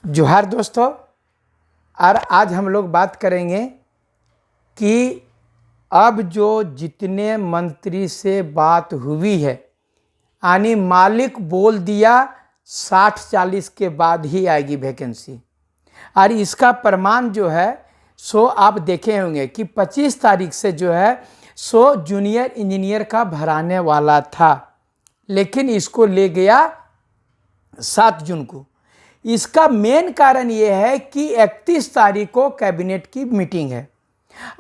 जोहार दोस्तों। और आज हम लोग बात करेंगे कि अब जो जितने मंत्री से बात हुई है, यानी मालिक बोल दिया 60-40 के बाद ही आएगी वैकेंसी। और इसका प्रमाण जो है सो आप देखे होंगे कि 25 तारीख से जो है सो जूनियर इंजीनियर का भराने वाला था, लेकिन इसको ले गया 7 जून को। इसका मेन कारण ये है कि 31 तारीख को कैबिनेट की मीटिंग है,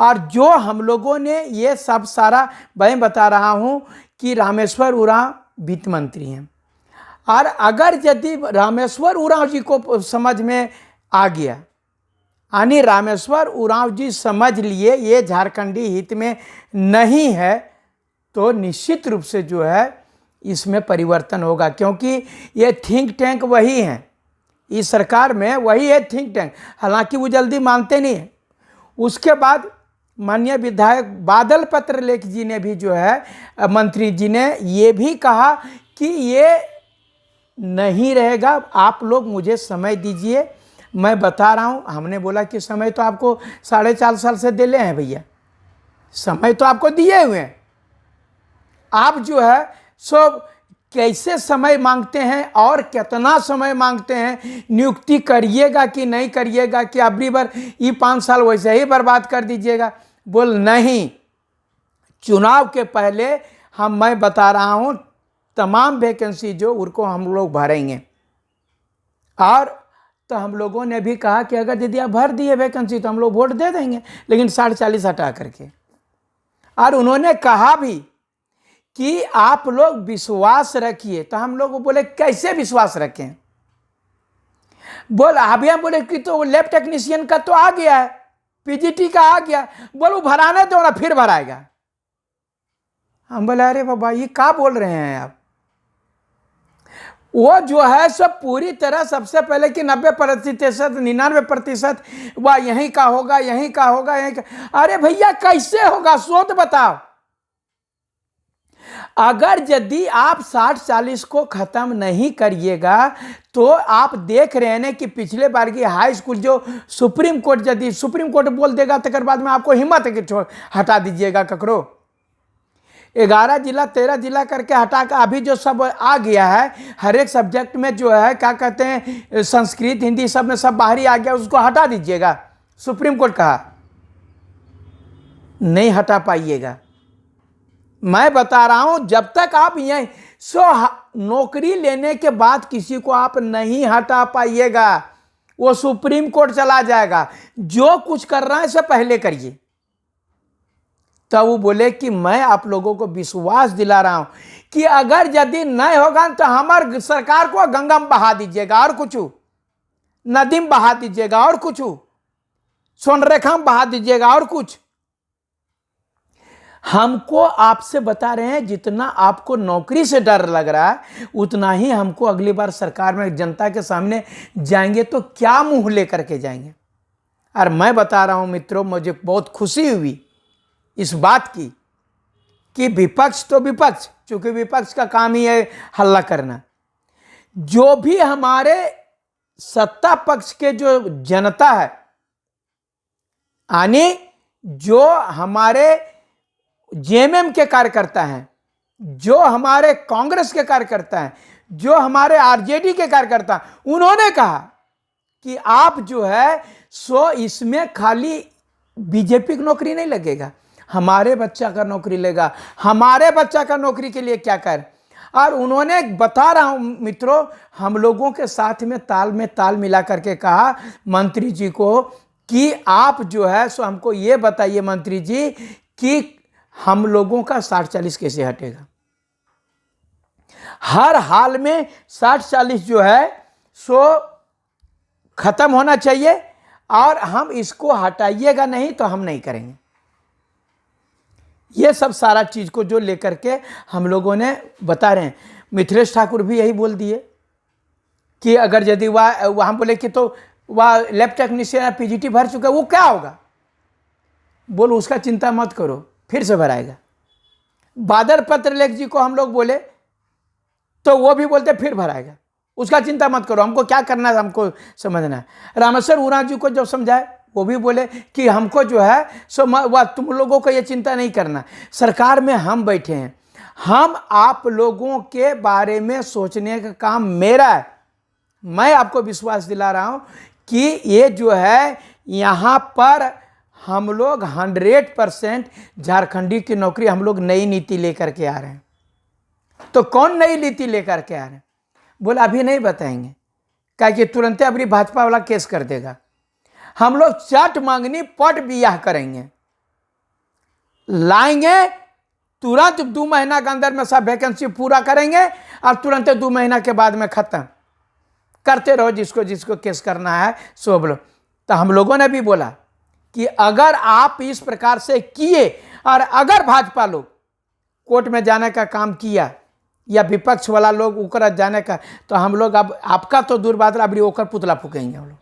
और जो हम लोगों ने ये सब सारा मैं बता रहा हूँ कि रामेश्वर उरांव वित्त मंत्री हैं, और अगर यदि रामेश्वर उरांव जी को समझ में आ गया, यानी रामेश्वर उरांव जी समझ लिए ये झारखंडी हित में नहीं है, तो निश्चित रूप से जो है इसमें परिवर्तन होगा, क्योंकि ये थिंक टैंक वही हैं, इस सरकार में वही है थिंक टैंक। हालांकि वो जल्दी मानते नहीं है। उसके बाद माननीय विधायक बादल पत्रलेख जी ने भी जो है मंत्री जी ने ये भी कहा कि ये नहीं रहेगा, आप लोग मुझे समय दीजिए, मैं बता रहा हूँ। हमने बोला कि समय तो आपको 4.5 साल से दिले हैं भैया, समय तो आपको दिए हुए हैं, आप जो है सो कैसे समय मांगते हैं और कितना समय मांगते हैं, नियुक्ति करिएगा कि नहीं करिएगा, कि अगली बार ये 5 साल वैसे ही बर्बाद कर दीजिएगा। बोल नहीं, चुनाव के पहले मैं बता रहा हूँ तमाम वैकेंसी जो उनको हम लोग भरेंगे। और तो हम लोगों ने भी कहा कि अगर यदि आप भर दिए वैकेंसी तो हम लोग वोट दे देंगे, लेकिन 40 हटा करके। और उन्होंने कहा भी कि आप लोग विश्वास रखिए, तो हम लोग बोले कैसे विश्वास रखें। बोल अभी हम बोले कि तो लैब टेक्नीशियन का तो आ गया है, पीजीटी का आ गया, बोलो भराने दो ना, फिर भराएगा। हम बोले अरे बाबा ये क्या बोल रहे हैं आप। वो जो है सब पूरी तरह सबसे पहले कि 90%, 99% वह यहीं का होगा, यहीं का होगा, यहीं का। अरे भैया कैसे होगा, सोच बताओ। अगर यदि आप 60-40 को खत्म नहीं करिएगा, तो आप देख रहे हैं कि पिछले बार की हाई स्कूल जो सुप्रीम कोर्ट यदि सुप्रीम कोर्ट बोल देगा तो बाद में आपको हिम्मत है कि हटा दीजिएगा ककरो। 11 जिला 13 जिला करके हटा कर अभी जो सब आ गया है, हर एक सब्जेक्ट में जो है क्या कहते हैं, संस्कृत हिंदी सब में सब बाहरी आ गया, उसको हटा दीजिएगा। सुप्रीम कोर्ट कहा नहीं हटा पाइएगा। मैं बता रहा हूं जब तक आप यहीं नौकरी लेने के बाद किसी को आप नहीं हटा पाइएगा, वो सुप्रीम कोर्ट चला जाएगा। जो कुछ कर रहा है इससे पहले करिए। तब वो बोले कि मैं आप लोगों को विश्वास दिला रहा हूं कि अगर यदि नहीं होगा तो हमारे सरकार को गंगा में बहा दीजिएगा, और कुछ नदी में बहा दीजिएगा, और कुछ स्वर्णरेखा में बहा दीजिएगा, और कुछ। हमको आपसे बता रहे हैं जितना आपको नौकरी से डर लग रहा है, उतना ही हमको अगली बार सरकार में जनता के सामने जाएंगे तो क्या मुंह लेकर के जाएंगे। और मैं बता रहा हूं मित्रों, मुझे बहुत खुशी हुई इस बात की कि विपक्ष तो विपक्ष, चूंकि विपक्ष का काम ही है हल्ला करना, जो भी हमारे सत्ता पक्ष के जो जनता है, यानी जो हमारे जेएमएम के कार्यकर्ता हैं, जो हमारे कांग्रेस के कार्यकर्ता हैं, जो हमारे आरजेडी के कार्यकर्ता, उन्होंने कहा कि आप जो है सो इसमें खाली बीजेपी की नौकरी नहीं लगेगा, हमारे बच्चा का नौकरी लेगा। हमारे बच्चा का नौकरी के लिए क्या कर। और उन्होंने बता रहा हूं मित्रों, हम लोगों के साथ में ताल मिला करके कहा मंत्री जी को कि आप जो है सो हमको ये बताइए मंत्री जी कि हम लोगों का 60-40 कैसे हटेगा। हर हाल में 60-40 जो है सो खत्म होना चाहिए, और हम इसको हटाइएगा नहीं तो हम नहीं करेंगे। ये सब सारा चीज को जो लेकर के हम लोगों ने बता रहे हैं। मिथिलेश ठाकुर भी यही बोल दिए कि अगर यदि वह हम बोले कि तो वह लैब टेक्नीशियन पीजीटी भर चुका है, वो क्या होगा। बोलो उसका चिंता मत करो, फिर से भराएगा। बादल पत्रलेख जी को हम लोग बोले तो वो भी बोलते फिर भराएगा, उसका चिंता मत करो, हमको क्या करना है हमको समझना है। रामेश्वर उरांव जी को जब समझाए वो भी बोले कि हमको जो है सो तुम लोगों को ये चिंता नहीं करना, सरकार में हम बैठे हैं, हम आप लोगों के बारे में सोचने का काम मेरा है। मैं आपको विश्वास दिला रहा हूँ कि ये जो है यहाँ पर हम लोग 100% झारखंडी की नौकरी, हम लोग नई नीति लेकर के आ रहे हैं। तो कौन नई नीति लेकर के आ रहे हैं? बोला अभी नहीं बताएंगे, क्या कि तुरंत अभी भाजपा वाला केस कर देगा। हम लोग चट मांगनी पट बियाह करेंगे, लाएंगे तुरंत 2 महीना के अंदर में सब वैकेंसी पूरा करेंगे और तुरंत 2 महीना के बाद में खत्म करते रहो, जिसको जिसको केस करना है सो बोलो। तो हम लोगों ने भी बोला कि अगर आप इस प्रकार से किए और अगर भाजपा लोग कोर्ट में जाने का काम किया या विपक्ष वाला लोग ऊपर जाने का, तो हम लोग अब आपका तो दूर बात, अब ओकर पुतला फूकेंगे हम लोग।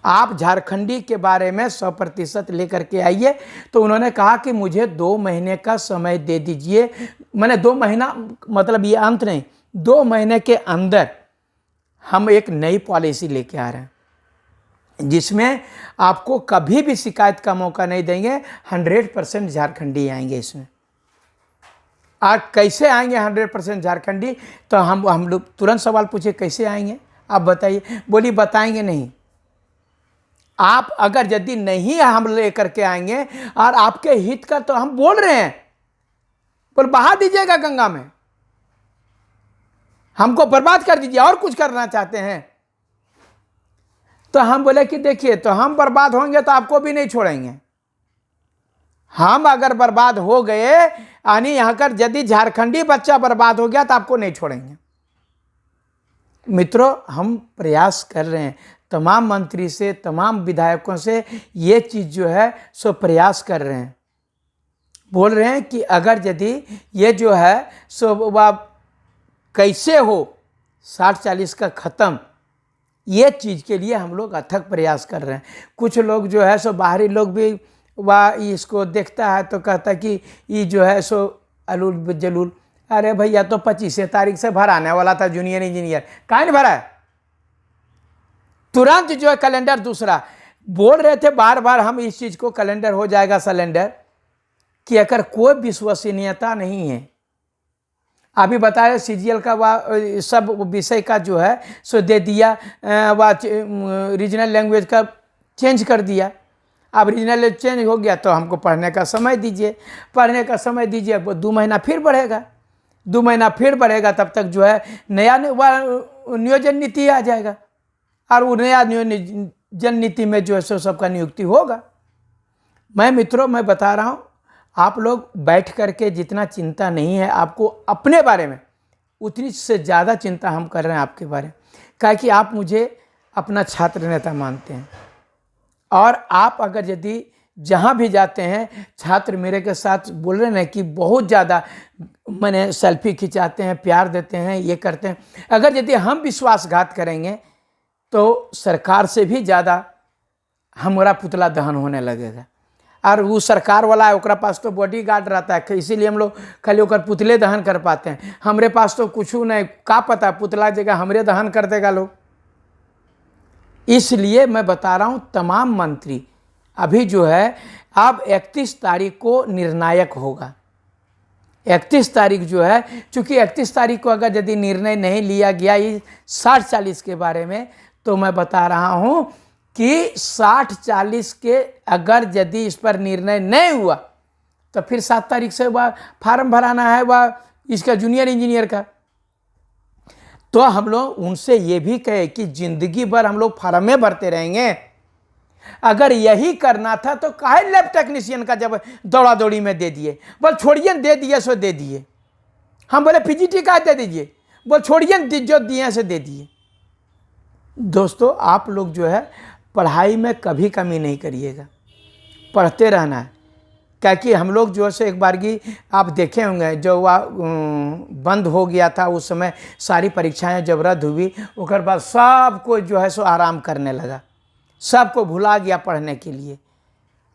आप झारखंडी के बारे में 100% लेकर के आइए। तो उन्होंने कहा कि मुझे 2 महीने का समय दे दीजिए, मैंने 2 महीना मतलब ये अंत नहीं, 2 महीने के अंदर हम एक नई पॉलिसी लेके आ रहे हैं जिसमें आपको कभी भी शिकायत का मौका नहीं देंगे। 100% झारखंडी आएंगे इसमें। आज कैसे आएंगे 100% झारखंडी? तो हम लोग तुरंत सवाल पूछे कैसे आएंगे आप बताइए? बोली बताएंगे नहीं, आप अगर यदि नहीं हम लेकर के आएंगे और आपके हित का, तो हम बोल रहे हैं, बोल बहा दीजिएगा गंगा में, हमको बर्बाद कर दीजिए, और कुछ करना चाहते हैं? तो हम बोले कि देखिए, तो हम बर्बाद होंगे तो आपको भी नहीं छोड़ेंगे। हम अगर बर्बाद हो गए यानी यहाँ कर यदि झारखंडी बच्चा बर्बाद हो गया तो आपको नहीं छोड़ेंगे। मित्रों, हम प्रयास कर रहे हैं तमाम मंत्री से, तमाम विधायकों से, ये चीज़ जो है सो प्रयास कर रहे हैं, बोल रहे हैं कि अगर यदि ये जो है सो वह कैसे हो 60-40 का ख़त्म, ये चीज़ के लिए हम लोग अथक प्रयास कर रहे हैं। कुछ लोग जो है सो बाहरी लोग भी वह इसको देखता है तो कहता है कि ये जो है सो अलूल जलूल, अरे भैया तो 25 तारीख से भराने वाला था जूनियर इंजीनियर, काहे नहीं भरा है? तुरंत जो है कैलेंडर दूसरा बोल रहे थे बार बार हम इस चीज़ को कैलेंडर हो जाएगा सिलेंडर, कि अगर कोई विश्वसनीयता नहीं है। अभी बताया सीजीएल का वह सब विषय का जो है सो दे दिया, वह रीजनल लैंग्वेज का चेंज कर दिया। अब रीजनल चेंज हो गया तो हमको पढ़ने का समय दीजिए, पढ़ने का समय दीजिए, वो 2 महीना फिर बढ़ेगा, 2 महीना फिर बढ़ेगा, तब तक जो है नया नियोजन नीति आ जाएगा और वो नया नियोजन नीति में जो है सो सबका नियुक्ति होगा। मैं मित्रों, मैं बता रहा हूँ, आप लोग बैठ करके जितना चिंता नहीं है आपको अपने बारे में, उतनी से ज़्यादा चिंता हम कर रहे हैं आपके बारे में, क्या कि आप मुझे अपना छात्र नेता मानते हैं। और आप अगर यदि जहाँ भी जाते हैं, छात्र मेरे के साथ बोल रहे हैं कि बहुत ज़्यादा मैंने सेल्फी खिंचाते हैं, प्यार देते हैं, ये करते हैं। अगर यदि हम विश्वासघात करेंगे तो सरकार से भी ज़्यादा हमारा पुतला दहन होने लगेगा। और वो सरकार वाला है, ओकरा पास तो बॉडी गार्ड रहता है, इसीलिए हम लोग खाली ओकर पुतले दहन कर पाते हैं। हमरे पास तो कुछ नहीं, का पता पुतला जगह हमरे दहन कर देगा लोग। इसलिए मैं बता रहा हूँ तमाम मंत्री, अभी जो है अब 31 तारीख को निर्णायक होगा। 31 तारीख जो है, चूँकि 31 तारीख को अगर यदि निर्णय नहीं लिया गया इस 60-40 के बारे में, तो मैं बता रहा हूँ कि 60-40 के अगर यदि इस पर निर्णय नहीं हुआ तो फिर 7 तारीख से वह फार्म भराना है वह इसका जूनियर इंजीनियर का। तो हम लोग उनसे ये भी कहे कि ज़िंदगी भर हम लोग फार्म में भरते रहेंगे? अगर यही करना था तो काहे लैब टेक्नीशियन का जब दौड़ा दौड़ी में दे दिए? बोल छोड़िए, दे दिए सो दे दिए। हम बोले पीजीटी का दे दीजिए, बोल छोड़िए जो दिए से दे दिए। दोस्तों, आप लोग जो है पढ़ाई में कभी कमी नहीं करिएगा, पढ़ते रहना है। क्या कि हम लोग जो है एक बार की आप देखे होंगे, जो वह बंद हो गया था उस समय, सारी परीक्षाएं जब रद्द हुई, उसके बाद सब कोई जो है सो आराम करने लगा, सबको भुला गया पढ़ने के लिए।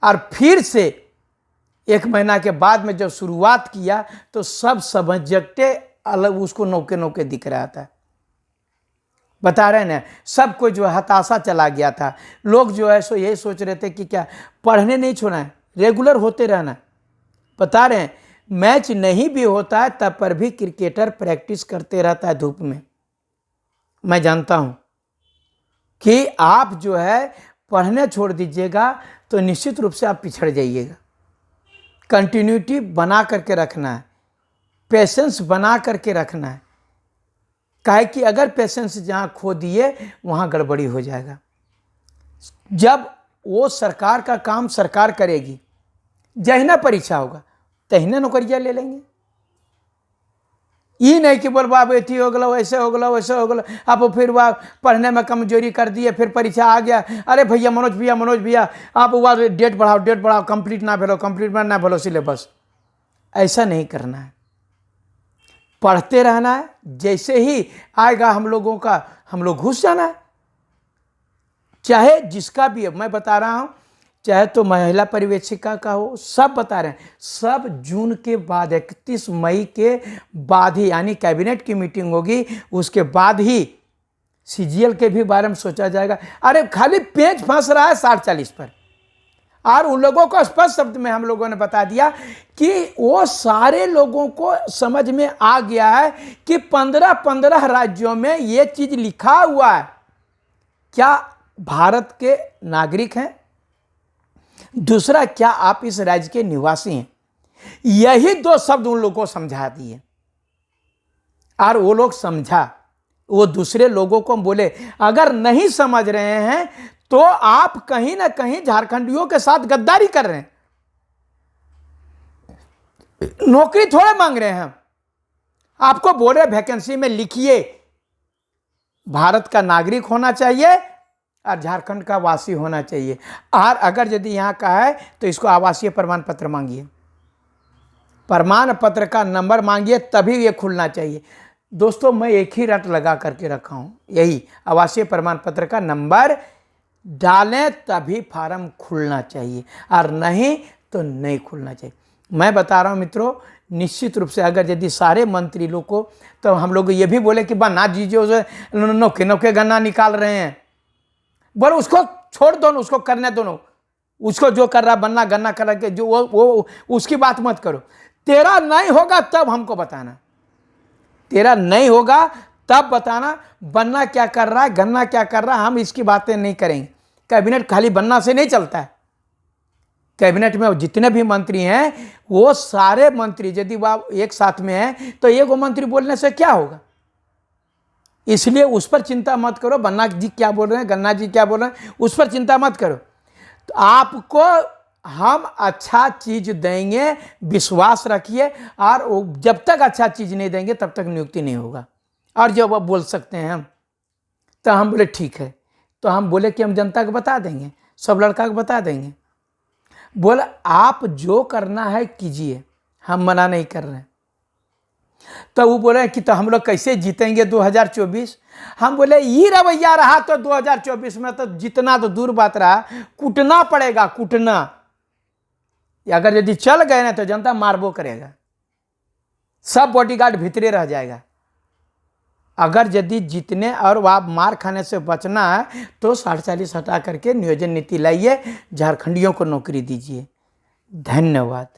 और फिर से 1 महीना के बाद में जब शुरुआत किया तो सब सब्जेक्टे अलग उसको नौके नौके दिख रहा था। बता रहे हैं ना, सबको जो है हताशा चला गया था। लोग जो है सो यही सोच रहे थे कि क्या पढ़ने नहीं छोड़ना है, रेगुलर होते रहना है। बता रहे हैं मैच नहीं भी होता है तब पर भी क्रिकेटर प्रैक्टिस करते रहता है धूप में। मैं जानता हूं कि आप जो है पढ़ने छोड़ दीजिएगा तो निश्चित रूप से आप पिछड़ जाइएगा। कंटिन्यूटी बना करके रखना है, पेशेंस बना करके रखना है। काहे कि अगर पेशेंस जहाँ खो दिए वहाँ गड़बड़ी हो जाएगा। जब वो सरकार का काम सरकार करेगी, जहिना परीक्षा होगा तहिना नौकरियाँ ले लेंगे। ये नहीं कि बोल बाब ऐसी हो गलो, वैसे हो गलो, वैसे हो गलो, आप फिर वह पढ़ने में कमजोरी कर दिए, फिर परीक्षा आ गया, अरे भैया मनोज भैया आप वह डेट बढ़ाओ, कंप्लीट ना भेलो सिलेबस। ऐसा नहीं करना है, पढ़ते रहना है। जैसे ही आएगा हम लोग घुस जाना है। चाहे जिसका भी है, मैं बता रहा हूं, चाहे तो महिला पर्यवेक्षिका का हो, सब बता रहे हैं, सब जून के बाद 31 मई के बाद ही, यानी कैबिनेट की मीटिंग होगी, उसके बाद ही सीजीएल के भी बारे में सोचा जाएगा। अरे खाली पेच फंस रहा है 60-40 पर, और उन लोगों को स्पष्ट शब्द में हम लोगों ने बता दिया कि वो सारे लोगों को समझ में आ गया है कि 15 राज्यों में ये चीज लिखा हुआ है। क्या भारत के नागरिक हैं? दूसरा, क्या आप इस राज्य के निवासी हैं? यही दो शब्द उन लोगों को समझा दिए, और वो लोग समझा। वो दूसरे लोगों को बोले अगर नहीं समझ रहे हैं तो आप कहीं ना कहीं झारखंडियों के साथ गद्दारी कर रहे हैं। नौकरी थोड़े मांग रहे हैं हम, आपको बोल रहे वैकेंसी में लिखिए भारत का नागरिक होना चाहिए और झारखंड का वासी होना चाहिए, और अगर यदि यहाँ का है तो इसको आवासीय प्रमाण पत्र मांगिए, प्रमाण पत्र का नंबर मांगिए, तभी ये खुलना चाहिए। दोस्तों मैं एक ही रट लगा करके रखा हूँ, यही आवासीय प्रमाण पत्र का नंबर डालें तभी फार्म खुलना चाहिए, और नहीं तो नहीं खुलना चाहिए। मैं बता रहा हूँ मित्रों, निश्चित रूप से अगर यदि सारे मंत्री लोग को, तो हम लोग ये भी बोले कि बना दीजिए उसे, नौके गन्ना निकाल रहे हैं, बोलो उसको छोड़ दो, उसको करने दो, उसको जो कर रहा बनना गन्ना कर के जो वो उसकी बात मत करो। तेरा नहीं होगा तब हमको बताना, तेरा नहीं होगा तब बताना बन्ना क्या कर रहा है, गन्ना क्या कर रहा है, हम इसकी बातें नहीं करेंगे। कैबिनेट खाली बन्ना से नहीं चलता है। कैबिनेट में जितने भी मंत्री हैं वो सारे मंत्री यदि वह एक साथ में हैं तो एक मंत्री बोलने से क्या होगा। इसलिए उस पर चिंता मत करो, बन्ना जी क्या बोल रहे हैं, गन्ना जी क्या बोल रहे हैं, उस पर चिंता मत करो। तो आपको हम अच्छा चीज देंगे, विश्वास रखिए, और जब तक अच्छा चीज नहीं देंगे तब तक नियुक्ति नहीं होगा। और जब वो बोल सकते हैं हम, तो हम बोले ठीक है, तो हम बोले कि हम जनता को बता देंगे, सब लड़का को बता देंगे। बोले आप जो करना है कीजिए, हम मना नहीं कर रहे हैं। तो वो बोले कि तो हम लोग कैसे जीतेंगे 2024। हम बोले ये रवैया रहा तो 2024 में तो जितना तो दूर बात रहा, कूटना पड़ेगा, कूटना। अगर यदि चल गए ना तो जनता मारबो करेगा, सब बॉडीगार्ड भीतरे रह जाएगा। अगर यदि जीतने और आप मार खाने से बचना है तो 40 हटा करके नियोजन नीति लाइए, झारखंडियों को नौकरी दीजिए। धन्यवाद।